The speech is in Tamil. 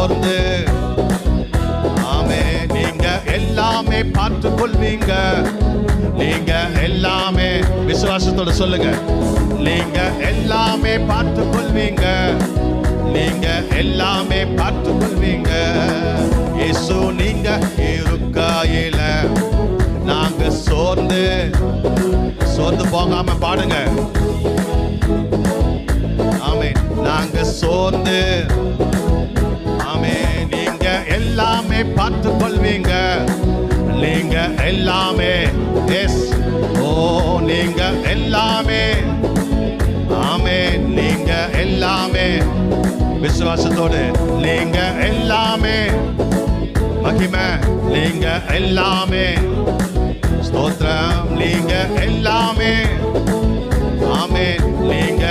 சோர்ந்து ஆமே நீங்க எல்லாமே பார்த்துக் கொள்வீங்க. நீங்க எல்லாமே விசுவாசத்தோட சொல்லுங்க. நீங்க எல்லாமே பார்த்துக் கொள்வீங்க. நீங்க எல்லாமே பார்த்துக் கொள்வீங்க. இயேசு நீங்க இருக்கையில நாங்க சோர்ந்து போகாம பாடுங்க. ஆமென். நாங்க சோர்ந்து ஆமென் நீங்க எல்லாமே பார்த்துக் கொள்வீங்க. நீங்க எல்லாமே எஸ் ஓ நீங்க எல்லாமே ஆமென் நீங்க எல்லாமே விசுவாசத்தோடு நீங்க எல்லாமே மகிமை நீங்க எல்லாமே ஸ்தோத்திரம் நீங்க எல்லாமே ஆமென் நீங்க